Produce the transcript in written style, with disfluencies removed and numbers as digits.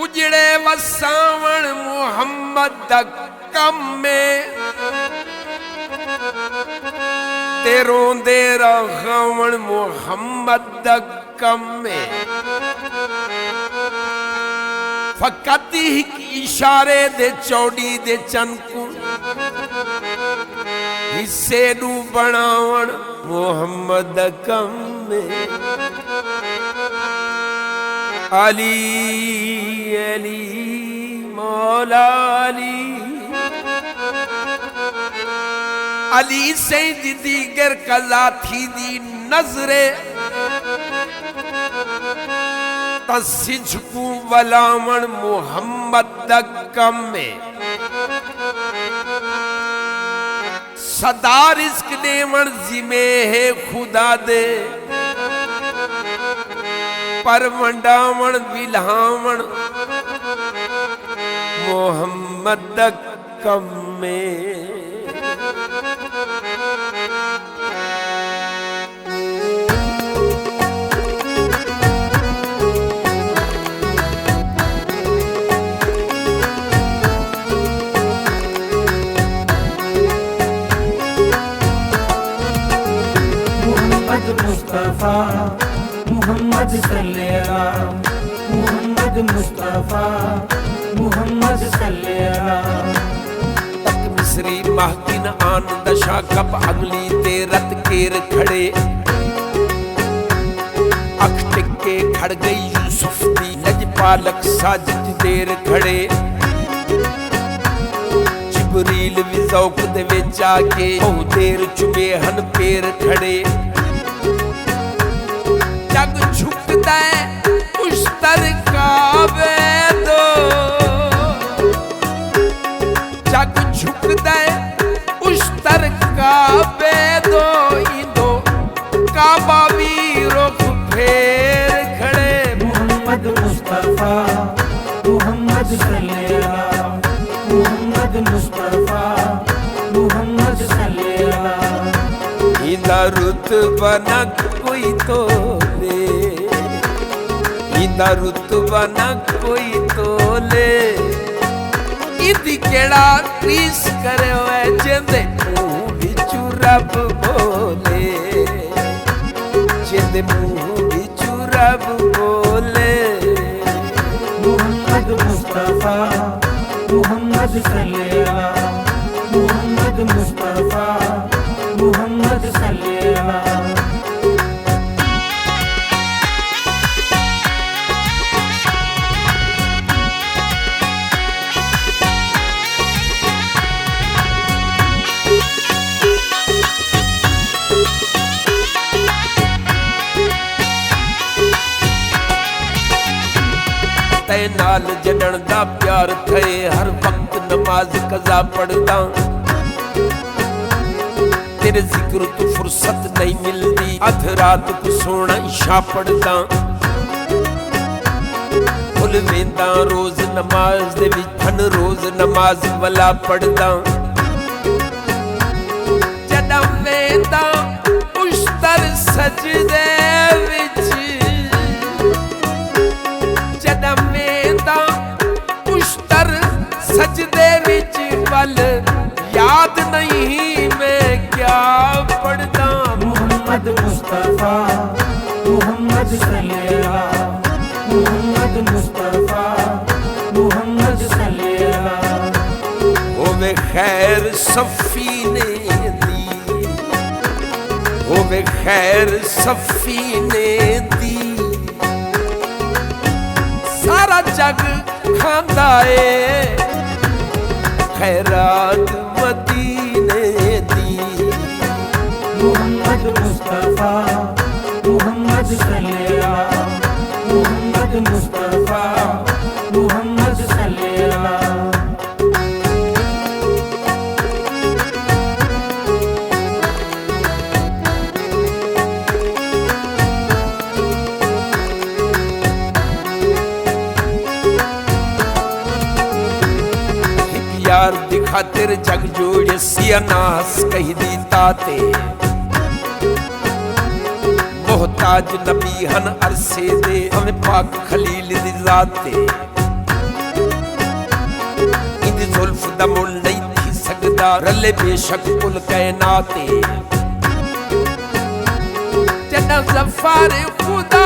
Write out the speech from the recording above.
उजड़े वसावण मुहम्मद कम में तेरों दे रखावण मुहम्मद कम में फकत ही इशारे दे चौड़ी दे चनकू हिस्से नू बनावण मुहम्मद कम में अली अली मौला अली से दीगर कजा थी दी नजरे तसिजकू वलावण मुहम्मद कम में सदा रिस्क देवण जिमे है खुदा दे पर वंडावण विल्हावण मुहम्मद कम में मुस्तफा मुहम्मद सल्लल्लाहु मुहम्मद मुस्तफा मुहम्मद सल्लल्लाहु तक मिस्री महकिन आन दशा कब अगली ते रत केर खड़े अख टिके खड़ गई यूसुफ दी लजपालक साजिद देर खड़े जिबरील भी ज़ौक दे विच आके बहु देर चुमे हन पैर खड़े जग झुकदा है उस तर काबे दो जग झुकदा है उस तर काबे दो इंदो काबा भी रुख फेर खड़े मुहम्मद मुस्तफा मुहम्मद सल्लल्लाहु मुहम्मद मुस्तफा मुहम्मद सल्लल्लाहु इंदा रुतबा न कोई तोले इंदा रुतबा न कोई तोले इंदी केड़ा रीस करे हुए जिंदे मुंह बिचू रब बोले जिंदे मुंह बिचू रब बोले मुहम्मद मुस्तफा मुहम्मद सल्लल्लाहु मुहम्मद मुस्तफा मुहम्मद सल्लल्लाहु तै नाल जड़न दा प्यार थे हर वक्त नमाज कज़ा पढ़दा तेरे जिक्र तो फुर्सत नहीं मिलती अध रात को सोना इशा पढ़दा भुल वेंदा रोज नमाज दे विच हन रोज नमाज वाला पढ़दा जदम वेंदा उस तर सजदे विच जदम वेंदा उस तर सजदे विच वल याद नहीं मैं क्या पढ़दा मुहम्मद मुस्तफा मुहम्मद सल्लल्लाहु मुहम्मद मुस्तफा मुहम्मद सल्लल्लाहु होवे खैर सफीने दी होवे खैर सफीने दी सारा जग खांदा है खैरात मदीने दी मुहम्मद मुस्तफा मुहम्मद सल्लल्लाहु मुहम्मद मुस्तफा मुहम्मद सल्लल्लाहु यार दिखा तेरे जग जोड़ सिया नास कही दी ताते ताज नबी हन अरसे दे हमें पाक खलील दी जात ते इंदी जुल्फ दा मुल नहीं थी सकदा रले बेशक कुल कायनात ते जन्नत ज़फ़ार खुदा